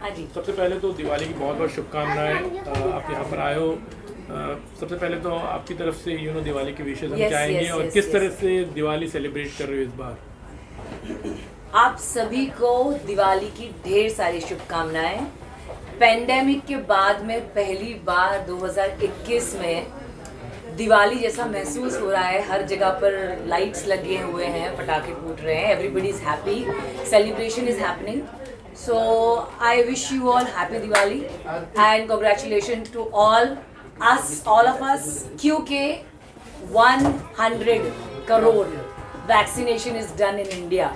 हाँ जी। सबसे पहले तो दिवाली की बहुत बहुत शुभकामनाएं। आप यहाँ पर आए हो। सबसे पहले तो आपकी तरफ से दिवाली की विशेष हम Yes, चाहेंगे, yes, और yes, किस yes. तरह से दिवाली सेलिब्रेट कर रहे हो इस बार। आप सभी को दिवाली की ढेर सारी शुभकामनाएं। पेंडेमिक के बाद में पहली बार 2021 में दिवाली जैसा महसूस हो रहा है। हर जगह पर लाइट्स लगे हुए हैं, पटाखे फूट रहे हैं, everybody is happy, celebration is happening. So I wish you all happy Diwali and congratulation to all of us, क्योंकि 100 crore vaccination is done in India.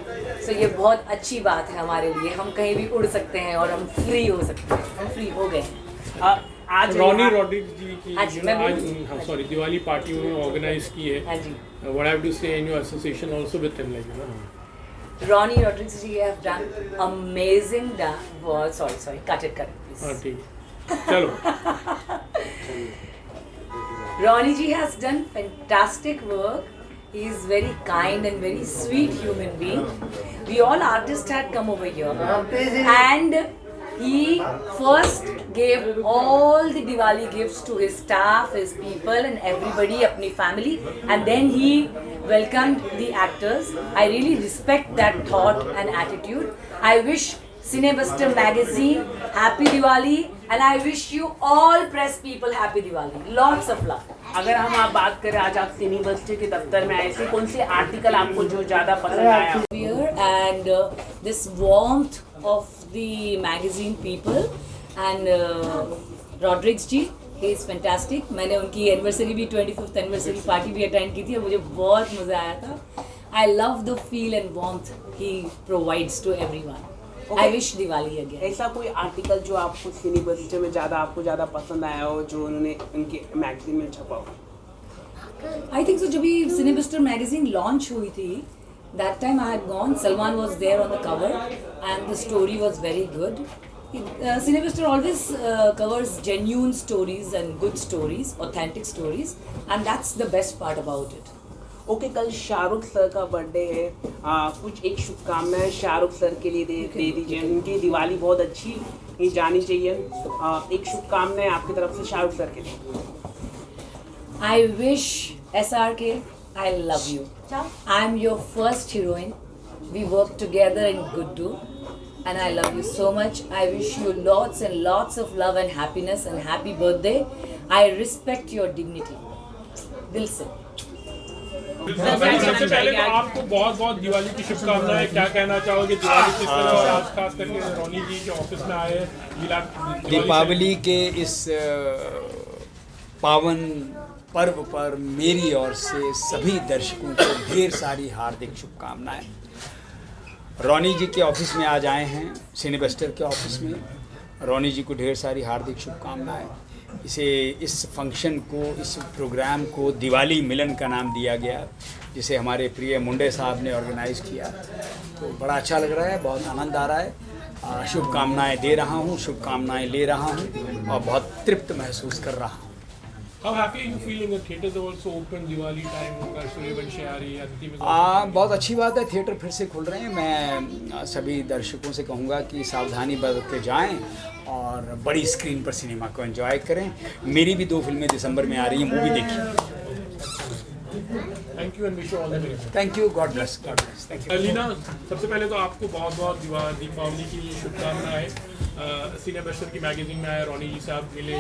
सो ये बहुत अच्छी बात है हमारे लिए। हम कहीं भी उड़ सकते हैं और हम फ्री हो सकते हैं। हम फ्री हो गए हैं। आज रॉनी रॉड्रिग्स जी की आज दिवाली पार्टी उन्होंने ऑर्गेनाइज की है। हाँ जी। व्हाट हैव टू से in your association also with him, like Ronnie Rodriguez ji have done amazing sorry, cut it please. हाँ ठीक, चलो। Ronnie ji has done fantastic work. He is very kind and very sweet human being. We all artists had come over here, and he first gave all the Diwali gifts to his staff, his people, and everybody, apni family, and then he welcomed the actors. I really respect that thought and attitude. I wish Cinebuster magazine happy Diwali, and I wish you all press people happy Diwali. Lots of love. अगर हम आप बात करें, आज आप सिनेबस्टर के दफ्तर में ऐसे कौन से आर्टिकल आपको जो ज़्यादा पसंद आया? Here and this warmth of the magazine people and Rodriguez ji, he is fantastic. मैंने उनकी एनिवर्सरी भी 25th एनिवर्सरी पार्टी भी अटेंड की थी और मुझे बहुत मज़ा आया था. I love the feel and warmth he provides to everyone. I wish Diwali again. ऐसा कोई आर्टिकल जो आपको सिनेबस्टर में ज़्यादा पसंद आया हो, जो उन्होंने उनके मैगजीन में छपा हो? I think so. जब भी Cinebuster magazine launch हुई थी, that time I had gone. Salman was there on the cover, and the story was very good. Cinebuster always covers genuine stories and good stories, authentic stories, and that's the best part about it. Okay, कल Shahrukh sir का birthday है, कुछ एक शुभकामनाएं Shahrukh sir के लिए दे दीजिए। उनकी दिवाली बहुत अच्छी ही जानी चाहिए। एक शुभकामनाएं आपकी तरफ से शाहरुख सर के लिए। I wish SRK, I love you. I'm your first heroine. We work together in Guddu, and I love you so much. I wish you lots and lots of love and happiness and happy birthday. I respect your dignity. दिल से। सबसे पहले तो आपको बहुत बहुत दिवाली की शुभकामनाएं। क्या कहना चाहोगे दिवाली किस तरह, और आज खास करके रोनी जी के ऑफिस में आए दीपावली के इस पावन पर्व पर मेरी ओर से सभी दर्शकों को ढेर सारी हार्दिक शुभकामनाएं। रोनी जी के ऑफिस में आज आए हैं, सिनेबस्टर के ऑफिस में। रोनी जी को ढेर सारी हार्दिक शुभकामनाएं। इस फंक्शन को, इस प्रोग्राम को दिवाली मिलन का नाम दिया गया, जिसे हमारे प्रिय मुंडे साहब ने ऑर्गेनाइज़ किया। तो बड़ा अच्छा लग रहा है, बहुत आनंद आ रहा है। शुभकामनाएं दे रहा हूँ, शुभकामनाएं ले रहा हूँ और बहुत तृप्त महसूस कर रहा हूँ। How happy are you feeling? The theaters are also open Diwali time होगा, सूर्यवंशी आ रही है, अदिति में बहुत अच्छी बात है, थिएटर फिर से खुल रहे हैं। मैं सभी दर्शकों से कहूँगा कि सावधानी बरत के जाएं और बड़ी स्क्रीन पर सिनेमा को एंजॉय करें। मेरी भी 2 फिल्में दिसंबर में आ रही हैं, मूवी देखिए। Thank you and wish you all the best. Thank you, god bless, god bless. Thank you. Leena, सबसे पहले तो आपको बहुत बहुत दीपावली की शुभकामनाएं। सिनेबस्टर की मैगजीन में आए, रोनी जी साहब मिले,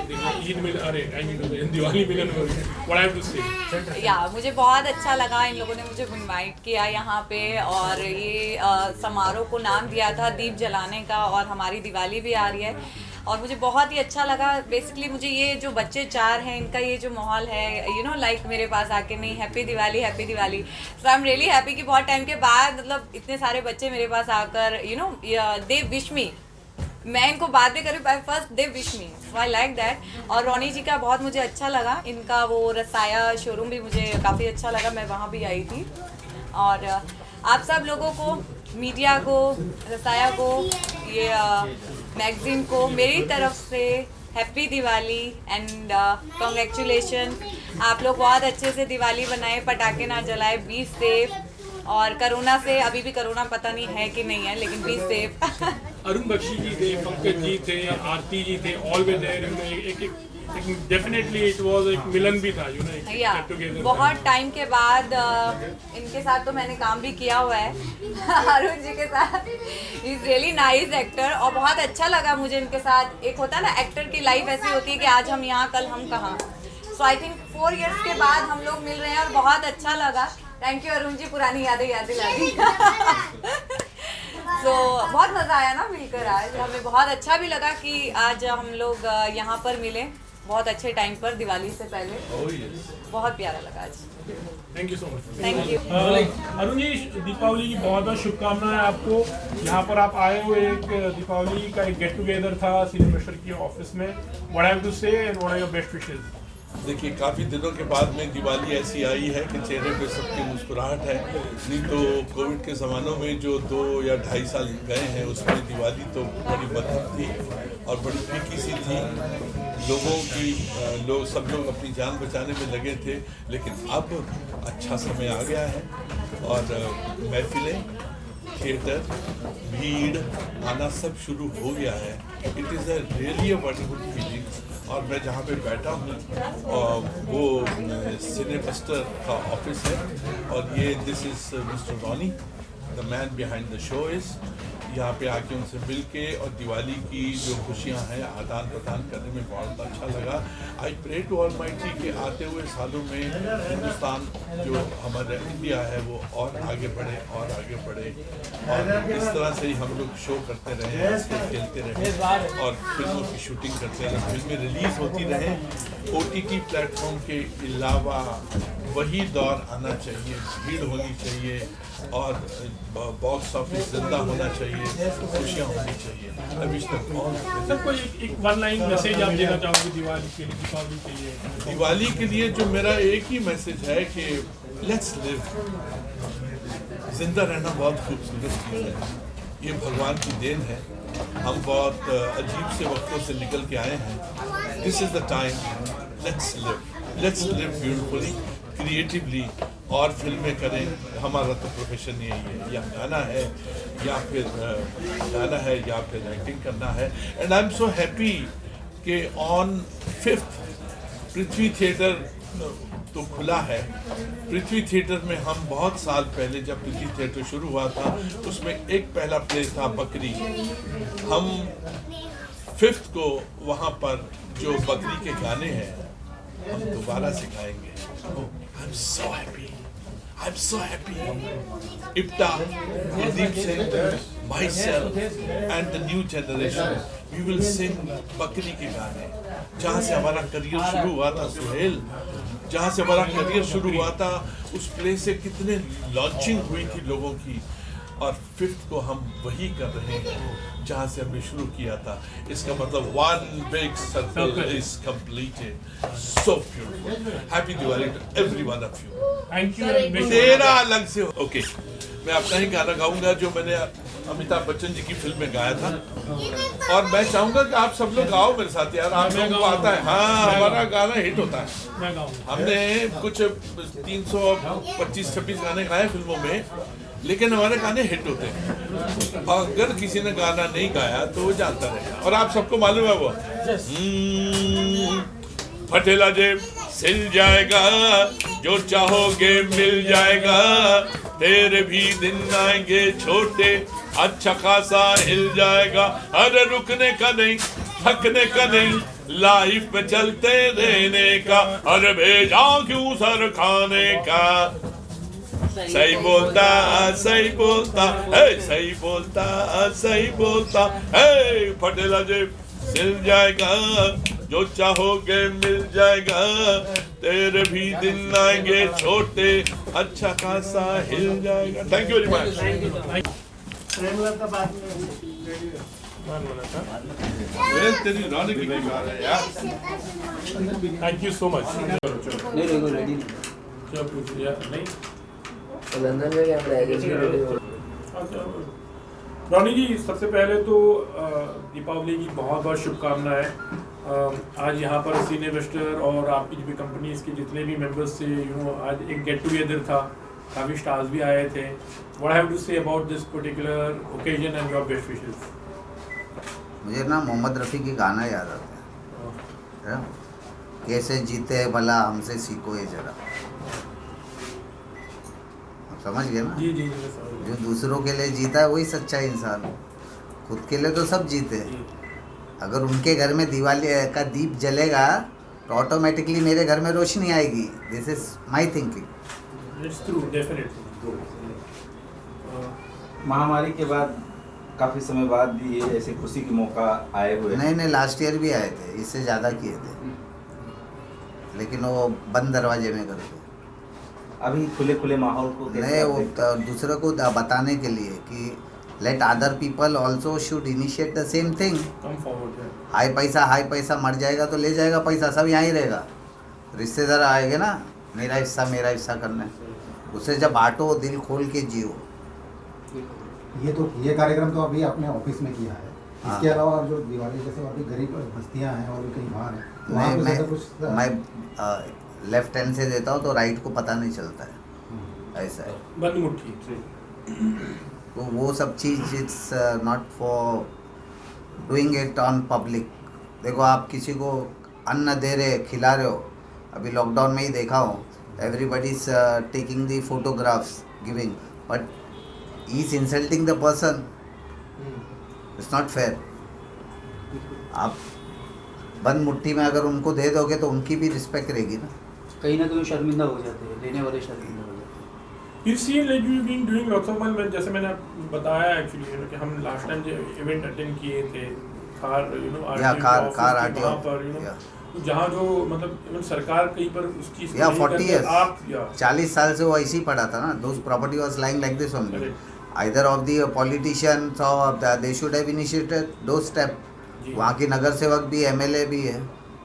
ईद मिल, अरे आई मीन दिवाली मिलन हो रही है। व्हाट हैव टू से? या मुझे बहुत अच्छा लगा, इन लोगों ने मुझे इनवाइट किया यहाँ पे, और ये समारोह को नाम दिया था दीप जलाने का, और हमारी दिवाली भी आ रही है और मुझे बहुत ही अच्छा लगा। बेसिकली मुझे ये जो बच्चे 4 हैं, इनका ये जो माहौल है, लाइक मेरे पास आके नहीं happy Diwali, so I am really happy कि बहुत टाइम के बाद मतलब इतने सारे बच्चे मेरे पास आकर दे विश मी, मैं इनको बाद में करूँ, first they wish me, so I like that. और रोनी जी का बहुत मुझे अच्छा लगा, इनका वो रसाया शोरूम भी मुझे काफ़ी अच्छा लगा, मैं वहाँ भी आई थी। और आप सब लोगों को, मीडिया को, रसाया को, ये मैगजीन को मेरी तरफ से हैप्पी दिवाली एंड कॉन्ग्रेचुलेशन। आप लोग बहुत अच्छे से दिवाली बनाए, पटाखे ना जलाए, बी सेफ, और कोरोना से, अभी भी कोरोना पता नहीं है कि नहीं है, लेकिन बी सेफ। अरुण बख्शी जी थे, पंकज जी थे, आरती जी थे, all were there, you know, एक डेफिनेटली इट वाज एक मिलन भी था, यू नो, या गेट टुगेदर। बहुत टाइम के बाद इनके साथ तो मैंने काम भी किया हुआ है अरुण जी के साथ। He is really nice actor और बहुत अच्छा लगा मुझे इनके साथ। एक होता है ना एक्टर की लाइफ ऐसी होती है कि आज हम यहाँ कल हम कहाँ। सो आई थिंक 4 इयर्स के बाद हम लोग मिल रहे हैं और बहुत अच्छा लगा। थैंक यू अरुण जी, पुरानी यादें याद दिला दी। सो बहुत मज़ा आया ना मिलकर। आज हमें बहुत अच्छा भी लगा कि आज हम लोग यहाँ पर मिले बहुत अच्छे टाइम पर, दिवाली से पहले। बहुत प्यारा लगा आज। Thank you so much. Thank you. Arun ji, Deepavali की बहुत बहुत शुभकामनाएं आपको। यहाँ पर आप आए हुए, एक दीपावली का एक गेट टुगेदर था सिनेमेस्टर की ऑफिस में। What have to say and what are your best wishes? देखिए, काफ़ी दिनों के बाद में दिवाली ऐसी आई है कि चेहरे पे सबकी मुस्कुराहट है। नहीं तो कोविड के ज़मानों में जो 2 या 2.5 साल गए हैं उसमें दिवाली तो बड़ी मध्यम थी और बड़ी फीकी सी थी। सब लोग अपनी जान बचाने में लगे थे, लेकिन अब अच्छा समय आ गया है और महफिलें, थिएटर, भीड़ आना सब शुरू हो गया है। It is a really a wonderful feeling. और मैं जहाँ पे बैठा हूँ वो सिनेबस्टर का ऑफिस है और ये this is mister Ronnie, the man behind the show is. यहाँ पे आके उनसे मिल के और दिवाली की जो खुशियाँ हैं आदान प्रदान करने में बहुत अच्छा लगा। आई प्रे टू ऑलमाइटी के आते हुए सालों में हिंदुस्तान जो हमारा इंडिया है वो और आगे बढ़े और आगे बढ़े और इस तरह से ही हम लोग शो करते रहे, ऐसे खेलते रहे और फिल्मों की शूटिंग करते रहे, फिल्में रिलीज़ होती रहे। OTT प्लेटफॉर्म के अलावा वही दौर आना चाहिए, भीड़ होनी चाहिए और बॉक्स ऑफिस जिंदा होना चाहिए, खुशियाँ होनी चाहिए। अभी तक सर कोई एक वन लाइन मैसेज आप देना चाहोगे दिवाली के लिए, दीपावली के लिए? दिवाली के लिए जो मेरा एक ही मैसेज है कि लेट्स लिव। जिंदा रहना बहुत खूबसूरत चीज़ है, ये भगवान की देन है। हम बहुत अजीब से वक्तों से निकल के आए हैं। This is the time, let's live beautifully, creatively और फिल्में करें। हमारा तो प्रोफेशन यही है, या गाना है या फिर एक्टिंग करना है। And I am so happy कि ऑन 5th पृथ्वी थिएटर तो खुला है। पृथ्वी थिएटर में हम बहुत साल पहले जब पृथ्वी थिएटर शुरू हुआ था उसमें एक पहला प्ले था बकरी। हम 5th को वहाँ पर जो बकरी के गाने हैं हम दोबारा सिखाएंगे। I'm so happy. I'm so happy. IPTA, Kuldeep Singh, myself, and the new generation, we will sing बकरी के गाने। जहाँ से हमारा करियर शुरू हुआ था सुहेल, जहाँ से हमारा करियर शुरू हुआ था उस प्ले से कितने लॉन्चिंग हुई थी लोगों की। और 5th को हम वही कर रहे हैं जहाँ से हमने शुरू किया था। इसका मतलब one big circle is completed. So beautiful. Happy Diwali to every one of you. Thank you. तेरा अलग से ओके मैं अपना ही गाना गाऊंगा जो मैंने अमिताभ बच्चन जी की फिल्म में गाया था और मैं चाहूंगा कि आप सब लोग गाओ मेरे साथ यार। आप लोगों को आता है? हाँ, हमारा गाना हिट होता है। मैं गाऊंगा। हमने कुछ 325-26 गाने गाए फिल्मों में, लेकिन हमारे गाने हिट होते हैं। अगर किसी ने गाना नहीं गाया तो वो जानता रहेगा। और आप सबको मालूम है वो फटेला जेब सिल जाएगा, जो चाहोगे मिल जाएगा, तेरे भी दिन आएंगे छोटे, अच्छा खासा हिल जाएगा। अरे रुकने का नहीं, थकने का नहीं, लाइफ में चलते रहने का, अरे भेजा क्यों सर खाने का। सही बोलता, सही बोलता, है सही बोलता, सही बोलता, है फटेला जेब सिल जाएगा, जो चाहोगे मिल जाएगा, तेरे भी दिन आएंगे छोटे, अच्छा खासा हिल जाएगा। Thank you very much. तेरी रौनक की बात है यार। Thank you so much. Ready क्या पूछ लिया? नहीं लंदन में कैमरा रॉनी जी, सबसे पहले तो दीपावली की बहुत बहुत शुभकामनाएं। आज यहाँ पर सिनेवेस्टर और आपकी जो भी कंपनीज के जितने भी मेंबर्स थे, आज एक गेट टुगेदर था, काफ़ी स्टार्स भी आए थे। What have to say about this particular occasion and your best wishes? मुझे ना मोहम्मद रफ़ी के गाना याद आता है, कैसे जीते हैं भला हमसे सीखो ये जरा। आप समझ गए ना? जी जी जी सर। जो दूसरों के लिए जीता है वही सच्चा इंसान है। खुद के लिए तो सब जीते हैं। अगर उनके घर में दिवाली का दीप जलेगा तो ऑटोमेटिकली मेरे घर में रोशनी आएगी। This is my thinking. It's true definitely. महामारी के बाद काफ़ी समय बाद ये ऐसे खुशी के मौका आए हुए हैं। नहीं, लास्ट ईयर भी आए थे, इससे ज़्यादा किए थे, लेकिन वो बंद दरवाजे में करते। अभी खुले खुले माहौल को कैसे नहीं, आप वो देखते हैं? दूसरे को बताने के लिए कि let other people also should initiate the same thing. Come forward है। हाई पैसा मर जाएगा तो ले जाएगा पैसा, सब यहाँ ही रहेगा। रिश्तेदार आएंगे ना, मेरा हिस्सा करना है। उसे जब बांटो, दिल खोल के जियो। ये कार्यक्रम तो अभी आपने ऑफिस में किया है। हाँ। इसके अलावा जो दिवाली जैसे अभी गरीब बस्तियां हैं और भी कहीं बाहर हैं, तो वहाँ पे ऐसा कुछ मैं लेफ्ट हैंड से देता हूँ तो राइट को पता नहीं चलता है, ऐसा है। बंद मुट्ठी। तो वो सब चीज़ it's not for doing it on public. देखो, आप किसी को अन्न दे रहे, खिला रहे हो, अभी लॉकडाउन में ही देखा हो, everybody is taking the photographs giving, but he is insulting the person. It's not fair. आप बंद मुट्ठी में अगर उनको दे दोगे तो उनकी भी रिस्पेक्ट रहेगी ना। कहीं ना कहीं शर्मिंदा हो जाते हैं, लेने वाले शर्मिंदा हो जाते हैं। You see, like you've been doing lots of money, जैसे मैंने बताया एक्चुअली कि हम लास्ट टाइम जो इवेंट अटेंड किए थे कार कार वहाँ पर जहाँ जो मतलब इवन सरकार कहीं पर उस चीज़ को नहीं 40 करते, years, आप 40 साल से वो ऐसे ही पड़ा था ना। Those property was lying like this only. Either of the politicians और दे शुड हैव इनिशिएटेड दो स्टेप। वहाँ की नगर सेवक भी, एमएलए भी है,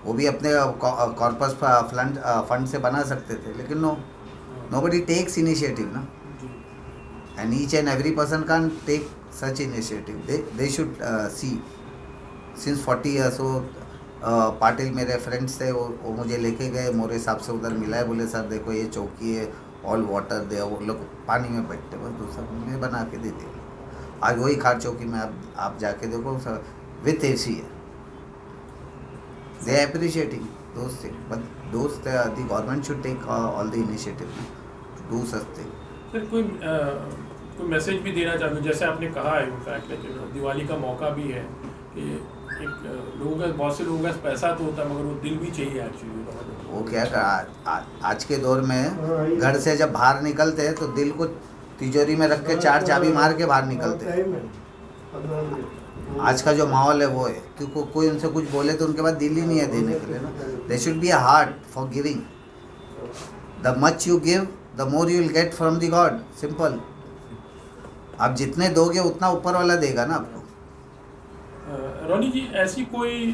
वो भी अपने कॉर्पस फंड से बना सकते थे, लेकिन nobody takes initiative na, and each and every person can't take such initiative. They should see since 40 years। वो पाटिल मेरे फ्रेंड्स थे, वो मुझे लेके गए, मोरे साहब से उधर मिलाए, बोले सर देखो ये चौकी है, ऑल वाटर दे, वो लोग पानी में बैठते, बस दूसरा मैं बना के दे दिया। आज वही खाट चौकी में आप जाके देखो सर, विथ एसी है। दे अप्रिशिएटिंग दोस्त थिंग, बट दोस्त the government should take all the initiative to do such thing. Sir कोई मैसेज भी देना चाहूँगा, जैसे आपने कहा है इनफैक्ट लाइक दिवाली का मौका भी है कि एक लोगों का, बहुत से लोगों का पैसा तो होता है मगर वो दिल भी चाहिए एक्चुअली। वो क्या आज के दौर में घर से जब बाहर निकलते हैं तो दिल को तिजोरी में रख के 4 चाबी मार के बाहर निकलते हैं। आज का जो माहौल है वो है, क्योंकि कोई उनसे कुछ बोले तो उनके पास दिल ही नहीं है देने के लिए ना। They should be a heart for giving. The much you give the more you will get from the God, simple. आप जितने दोगे उतना ऊपर वाला देगा ना आपको। रोनी जी, ऐसी कोई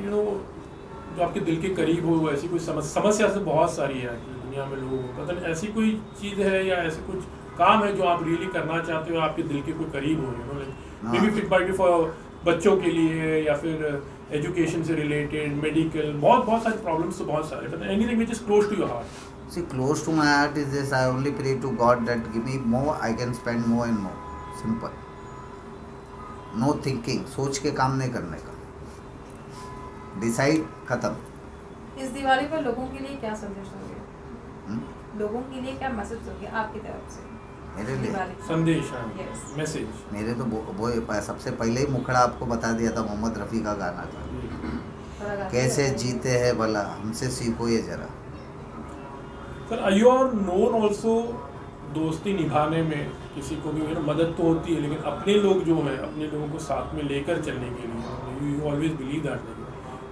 जो आपके दिल के करीब हो, ऐसी कोई समस्या से बहुत सारी है दुनिया में लोगों को, मतलब ऐसी कोई चीज़ है या ऐसे कुछ काम है जो आप रियली करना चाहते हो, आपके दिल के कोई करीब हो, may be fit by for बच्चों के लिए या फिर एजुकेशन से रिलेटेड, मेडिकल, बहुत सारे प्रॉब्लम्स तो बहुत सारे, but anything which is close to your heart. See, close to my heart is this: I only pray to God that give me more, I can spend more and more. Simple. No thinking, सोच के काम नहीं करने का। Decide, खत्म। इस दिवाली पर लोगों के लिए क्या संदेश दोगे? लोगों के लिए क्या मैसेज दोगे आपकी तरफ से? मेरे लिए संदेश, Yes. मैसेज। मेरे तो वो सबसे पहले ही मुखड़ा आपको बता दिया था, मोहम्मद रफ़ी का गाना था, कैसे जीते हैं भला हमसे सीखो ये जरा। Sir, you are known also दोस्ती निभाने में, किसी को भी मदद तो होती है, लेकिन अपने लोग जो है, अपने लोगों को साथ में लेकर चलने के लिए you always believe that.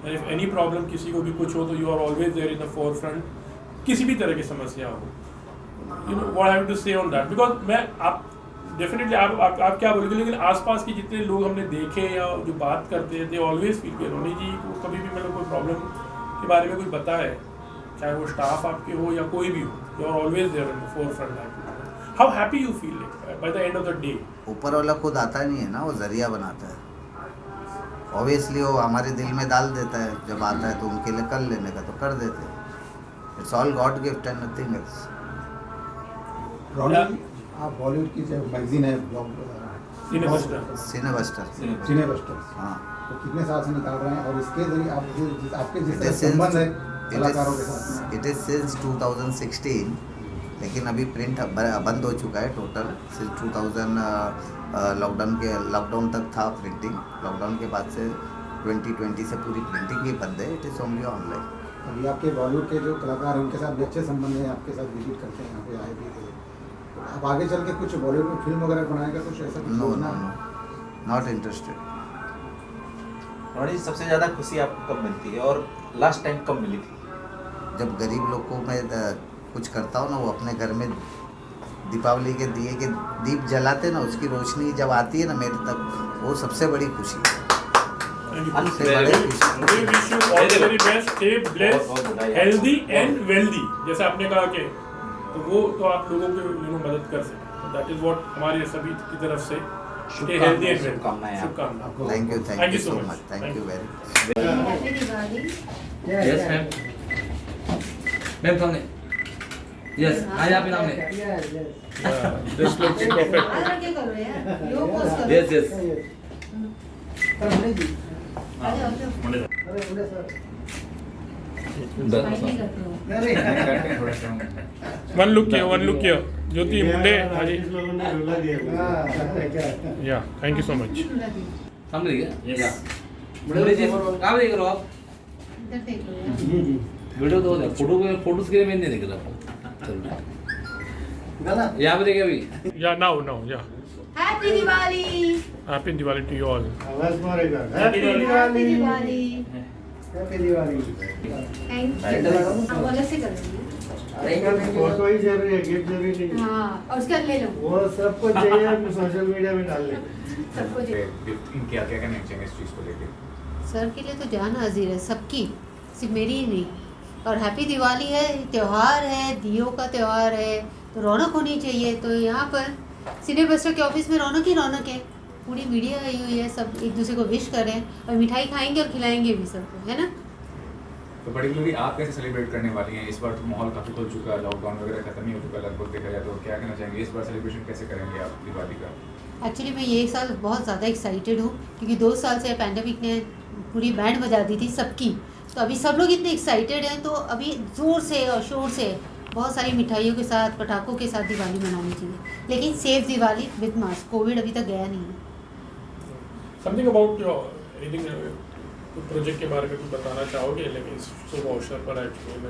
And if any problem, किसी को भी कुछ हो तो you are always there in the forefront, किसी भी तरह की समस्या हो। What I have to say on that, because मैं आप डेफिनेटली आप क्या बोलोगे, लेकिन आसपास के जितने लोग हमने देखे या जो बात करते हैं, दे ऑलवेज फील कि रोनी जी को कभी भी मतलब कोई प्रॉब्लम के बारे में कुछ बताए, चाहे वो स्टाफ आपके हो या कोई भी हो, you are always there in the forefront. How happy you feel by the end of the day? ऊपर वाला खुद आता नहीं है ना, वो जरिया बनाता है। ऑब्वियसली वो हमारे दिल में डाल देता है, जब आता है तो उनके लिए कर लेने का तो कर देते हैं। It's all God gift and nothing else. Ronnie, आप बॉलीवुड की जो मैगजीन है ब्लॉग सिनेबस्टर। सिनेबस्टर्स। हाँ। तो कितने साल से निकाल रहे हैं और इसके जरिए आपके जिस तरह संबंध है कलाकारों के साथ? इट इज सिंस 2016, लेकिन अभी प्रिंट बंद हो चुका है टोटल। सिंस 2000 लॉकडाउन तक था प्रिंटिंग। लॉकडाउन के बाद से 2020 से पूरी प्रिंटिंग ही बंद है। It is only online. अभी आपके बॉलीवुड के जो कलाकार हैं उनके साथ भी अच्छे संबंध हैं, आपके साथ विजिट करते हैं, यहाँ पे आए भी थे। तो अब आगे चल के कुछ बॉलीवुड में फिल्म वगैरह बनाएगा कुछ ऐसा? No no no, not interested. Ronnie, सबसे ज़्यादा खुशी आपको कब मिलती है और लास्ट टाइम कब मिली थी? जब गरीब लोग को मैं कुछ करता हूँ ना, वो अपने घर में दीपावली के दिए के दीप जलाते ना, उसकी रोशनी जब आती है ना मेरे तक, वो सबसे बड़ी खुशी है। सबसे बड़ी खुशी। Wish you all the very best, stay blessed, healthy and wealthy. जैसे आपने कहा कि तो वो तो आप लोगों को मदद कर सकें। दैट इज व्हाट हमारे सभी की तरफ से। स्टे हेल्दी एंड शुभकामनाएं। शुभकामनाएं। Thank you so much. Thank you very much. Happy Diwali. Yes ma'am. Ma'am सामने। यस, आज आप नाम ले। This looks perfect. आगे क्या कर रहे हैं? यो पोस्ट कर। Yes yes. वन लुक किया ज्योति मुंडे। या थैंक यू सो मच। सामने देखिए। या मुंडे जी कहाँ देख रहे हो आप? इधर देख लो यार। वीडियो तो होता है, फोटोज के लिए मैं नहीं देख रहा। चलो यहाँ पे देखिए अभी। या नाउ या happy Diwali. Happy Diwali to you all. Happy Diwali. Happy Diwali. Thank you. अब अलग से कर लेंगे। फोटो ही जरूरी है, गिफ्ट जरूरी नहीं है। हाँ, और उसके बाद ले लो। वो सबको चाहिए, हम सोशल मीडिया में डाल लेंगे। सबको चाहिए। क्या क्या कहना चाहेंगे इस चीज़ को लेकर? सर के लिए तो जान हाजिर है सबकी, सिर्फ मेरी ही नहीं। और हैप्पी दिवाली है, त्यौहार है, दियों का त्यौहार है, तो रौनक होनी चाहिए। तो यहाँ पर सिनेबस्टर के ऑफिस में रौनक ही रौनक है। पूरी मीडिया आई हुई है, सब एक दूसरे को विश करें और मिठाई खाएंगे और खिलाएंगे भी सबको, है ना। तो पर्टिकुलरली आप कैसे सेलिब्रेट करने वाली हैं? इस बार तो माहौल काफ़ी खुल चुका है, लॉकडाउन वगैरह खत्म ही हो चुका है लगभग देखा जाए, तो क्या कहना चाहेंगे इस बार सेलिब्रेशन कैसे करेंगे आप दिवाली का? एक्चुअली मैं ये साल बहुत ज़्यादा एक्साइटेड हूँ क्योंकि 2 साल से पैंडेमिक ने पूरी बैंड बजा दी थी सबकी। तो अभी सब लोग इतने एक्साइटेड हैं, तो अभी ज़ोर से और शोर से बहुत सारी मिठाइयों के साथ, पटाखों के साथ दिवाली मनानी चाहिए, लेकिन safe Diwali with mask. Covid अभी तक गया नहीं है। समथिंग अबाउट योर प्रोजेक्ट के बारे में कुछ बताना चाहोगे? लेकिन शुभ अवसर पर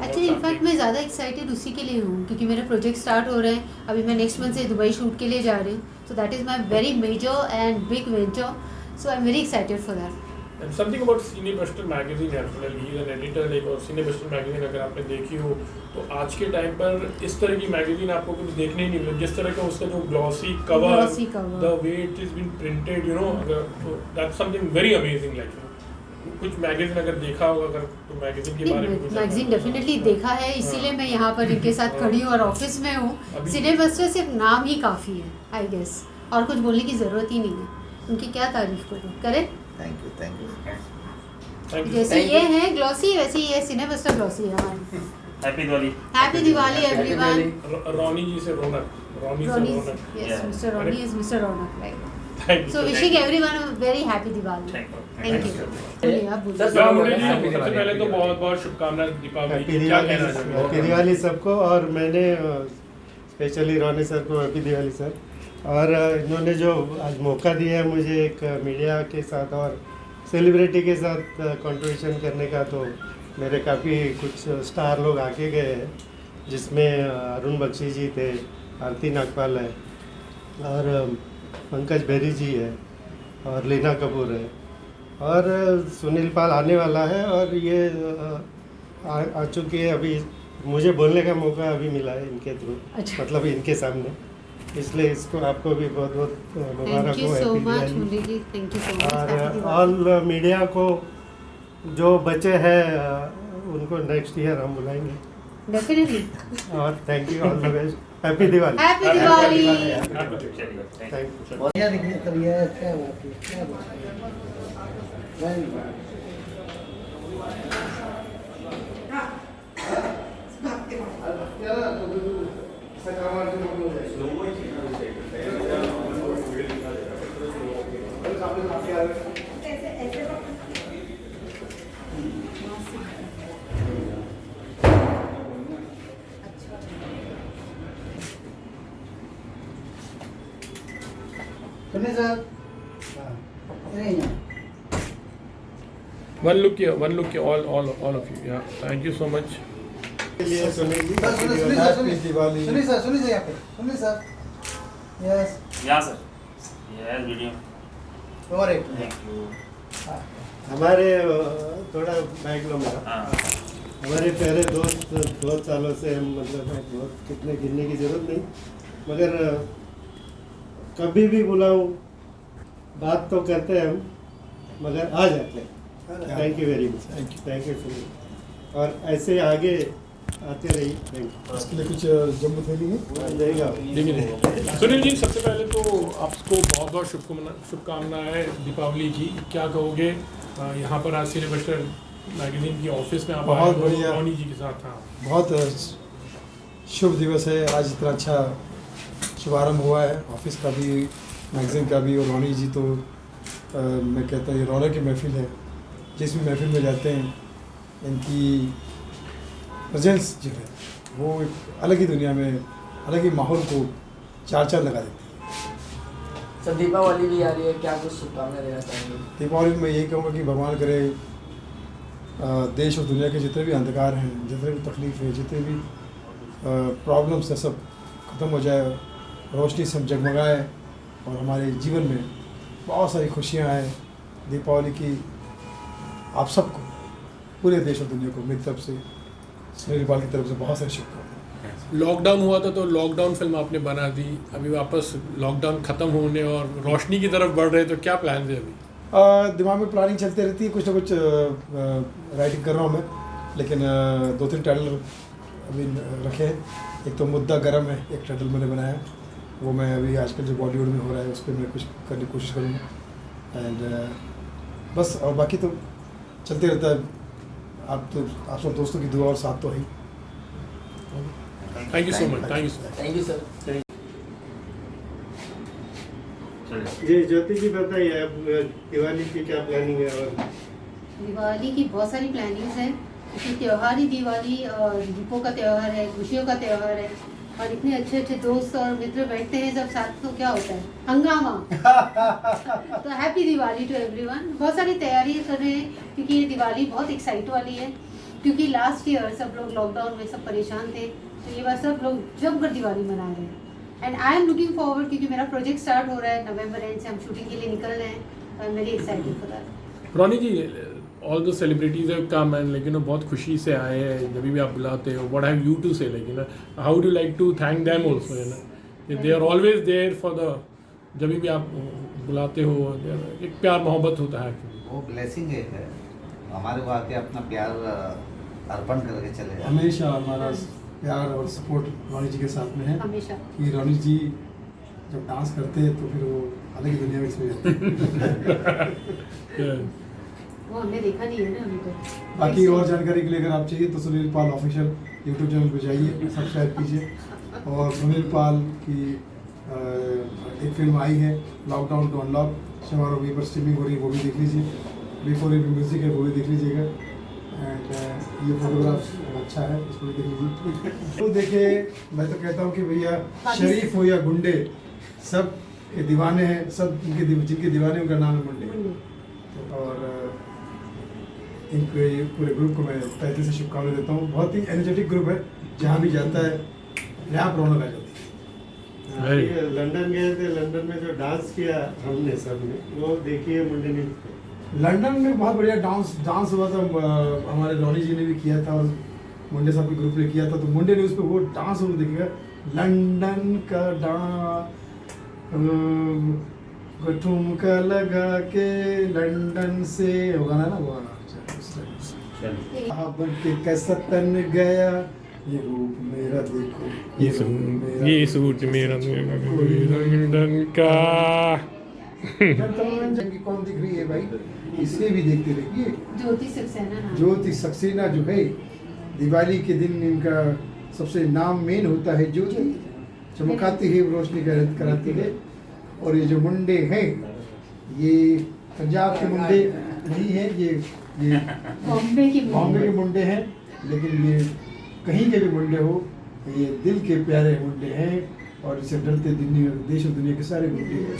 एक्चुअली इनफैक्ट मैं ज़्यादा एक्साइटेड उसी के लिए हूँ क्योंकि मेरे प्रोजेक्ट स्टार्ट हो रहे हैं। अभी मैं नेक्स्ट मंथ से दुबई शूट के लिए जा रही हूँ, so that is my very major and big venture, so I am very excited for that. And something about Cinebuster magazine as well. He is an editor, like, और सिनेबस्टर magazine अगर आपने देखी हो तो आज के टाइम पर इस तरह की मैगजीन आपको कुछ देखने ही नहीं मिले। जिस तरह का उसका जो glossy cover, the way it is been printed, you know, that's something very amazing. Like, कुछ मैगजीन अगर देखा होगा अगर तो मैगजीन के बारे में कुछ मैगजीन डेफिनेटली देखा है, इसीलिए मैं यहाँ पर इनके साथ खड़ी हूँ और ऑफिस में हूँ। सिनेबस्टर सिर्फ नाम ही काफ़ी है, आई गेस, और कुछ बोलने की ज़रूरत ही नहीं है। उनकी क्या तारीफ करूँ, करें? Thank you. जैसे ये है ग्लॉसी, वैसे ही ये सिनेबस्टर ग्लॉसी है हमारी। Happy Diwali. Happy Diwali everyone. Ronnie ji से Raunak. Yes, mister Ronnie is mister Raunak, right. Thank you. So wishing everyone a very happy Diwali. Thank you. सबसे पहले तो बहुत शुभकामनाएं दीपावली की। क्या कहना चाहोगे? हैप्पी दिवाली सबको। और मैंने स्पेशली रॉनी सर को हैप्पी दिवाली सर। और इन्होंने जो आज मौका दिया है मुझे एक मीडिया के साथ और सेलिब्रिटी के साथ कंट्रीब्यूशन करने का, तो मेरे काफ़ी कुछ स्टार लोग आके गए हैं, जिसमें अरुण बख्शी जी थे, आरती नागपाल है, और पंकज बेरी जी है, और लीना कपूर है, और सुनील पाल आने वाला है, और ये आ चुकी है। अभी मुझे बोलने का मौका अभी मिला है इनके थ्रू, मतलब इनके सामने, इसलिए इसको आपको भी बहुत बहुत मुबारक हो। और ऑल मीडिया को जो बचे हैं उनको नेक्स्ट ईयर हम बुलाएंगे डेफिनेटली। और thank you, all the best, happy Diwali. Happy Diwali. Thank you. बढ़िया दिखने तब ये क्या बात है, क्या बात है। सुनिए सर नहीं ना One look here, all of you. Yeah, thank you so much. लिए सुनील जी सुनिए दिवाली सुनिए सर यहाँ पे सुनिए सर यस या सर यस वीडियो और एक थैंक यू हमारे थोड़ा बैक लो मेरा हाँ हमारे प्यारे दोस्त बहुत सालों से हम मतलब बहुत कितने गिनने की जरूरत नहीं मगर कभी भी बुलाऊं बात तो करते हैं हम मगर आ जाते हैं thank you very much thank you Sunil और ऐसे आगे आते रहिए थैंक यू इसके लिए कुछ जम्मू थैली है देगा देखिए सुनील जी, सबसे पहले तो आपको बहुत बहुत शुभकामनाएं दीपावली की। क्या कहोगे यहाँ पर आज सिनेबस्टर मैगजीन की ऑफिस में आप आए बहुत हो बढ़िया। रॉनी जी के साथ? हाँ, बहुत शुभ दिवस है आज, इतना अच्छा शुभारंभ हुआ है ऑफिस का भी, मैगजीन का भी। और रॉनी जी तो मैं कहता हूँ ये रौनक की महफिल है। जिस भी महफिल में जाते हैं इनकी प्रेजेंस जो है वो एक अलग ही दुनिया में, अलग ही माहौल को चार चार लगा देती है। सर दीपावली भी आ रही है, क्या कुछ शुभकामनाएं देना चाहेंगे? दीपावली में मैं यही कहूँगा कि भगवान करे देश और दुनिया के जितने भी अंधकार हैं, जितने भी तकलीफ है, जितने भी प्रॉब्लम्स हैं, सब ख़त्म हो जाए, रोशनी से हम जगमगाए और हमारे जीवन में बहुत सारी खुशियाँ आए। दीपावली की आप सबको, पूरे देश और दुनिया को मेरी तरफ से, सुनील पाल की तरफ से बहुत सारी शुभकामनाएं। लॉकडाउन हुआ था तो लॉकडाउन फिल्म आपने बना दी, अभी वापस लॉकडाउन ख़त्म होने और रोशनी की तरफ बढ़ रहे, तो क्या प्लान है अभी? दिमाग में प्लानिंग चलती रहती है, कुछ ना कुछ राइटिंग कर रहा हूँ मैं, लेकिन 2-3 टाइटल अभी रखे हैं। एक तो मुद्दा गरम है, एक टाइटल मैंने बनाया है, वो मैं अभी आजकल जो बॉलीवुड में हो रहा है उस पर मैं कुछ करने की कोशिश करूँगा। एंड बस, और बाकी तो चलते रहता है। आप सब दोस्तों की दुआ और साथ तो है। Thank you so much, thank you so much. Thank you sir. जी ज्योति जी बताइए आप दिवाली की क्या प्लानिंग है? और दिवाली की बहुत सारी प्लानिंग्स हैं क्योंकि त्यौहार ही दिवाली और दीपों का त्यौहार है, खुशियों का त्यौहार है और इतने अच्छे अच्छे दोस्त और मित्र बैठते हैं सब साथ, तो क्या होता है हंगामा। तो हैप्पी दिवाली टू एवरीवन। बहुत सारी तैयारियां कर रहे हैं क्योंकि ये दिवाली बहुत एक्साइट वाली है, क्योंकि लास्ट ईयर सब लोग लॉकडाउन में सब परेशान थे, तो ये बार सब लोग जमकर दिवाली मना रहे हैं। And I am looking forward क्योंकि मेरा प्रोजेक्ट स्टार्ट हो रहा है नवंबर एंड से, हम शूटिंग के लिए निकल रहे हैं। I am very excited for that. Ronnie ji, all the celebrities have come and लेकिन बहुत खुशी से आए हैं, जब भी आप बुलाते हो, what have you to say, लेकिन how do like to thank them also, you know they are always there for the, जब भी आप बुलाते हो एक प्यार मोहब्बत होता है। वो ब्लेसिंग है, हमारे को आके अपना प्यार अर्पण करके चले जाए। हमेशा हमारा प्यार और सपोर्ट रॉनी जी के साथ में है। हमेशा कि रॉनी जी जब डांस करते हैं तो फिर वो अलग ही दुनिया में सो जाते हैं। वो हमने देखा नहीं है ना अभी तक। बाकी और जानकारी के लिए अगर आप चाहिए तो सुनील पाल ऑफिशियल यूट्यूब चैनल पे जाइए, सब्सक्राइब कीजिए। और सुनील पाल की एक फिल्म आई है लॉकडाउन टू अनलॉक, हमारा वहीं पर स्ट्रीमिंग हो रही है, वो भी देख लीजिए। बिफोर इट म्यूजिक है, वो भी देख लीजिएगा। एंड ये फोटोग्राफ अच्छा है, इसको भी देख लीजिए। तो देखिए, मैं तो कहता हूँ कि भैया शरीफ हो या गुंडे, सब के दीवाने हैं, सब जिनके दीवाने उनका नाम है मुंडे। और इनके पूरे ग्रुप को मैं पहले से शुभकामनाएं देता हूँ। बहुत ही एनर्जेटिक ग्रुप है, जहाँ भी जाता है यहाँ रौनक आ जाती है। लंदन गए थे, लंदन में जो डांस किया हमने सबने, वो देखिए मुंडे ने। लंदन में बहुत बढ़िया डांस हुआ था, हमारे रॉनी जी ने भी किया था और मुंडे साहब के ग्रुप ने किया था। तो मुंडे ने उस पर वो डांस वो देखिएगा, लंदन का डांस ठुमका लगा के लंदन से, वो गाना ना, वो गाना बन के कैसा तन गया, ये रूप मेरा देखो, ये सूट मेरा लंदन का। मनोरंजन की कौन दिख रही है भाई, इसे भी देखते रहिए। ज्योति सक्सेना, ज्योति सक्सेना जो है, दिवाली के दिन इनका सबसे नाम मेन होता है ज्योति, चमकाती है, रोशनी कराती है। और ये जो मुंडे हैं ये पंजाब के मुंडे नहीं है, ये बॉम्बे के मुंडे हैं, लेकिन ये कहीं के भी मुंडे हो, ये दिल के प्यारे मुंडे हैं और इसे डरते देश और दुनिया के सारे मुंडे हैं।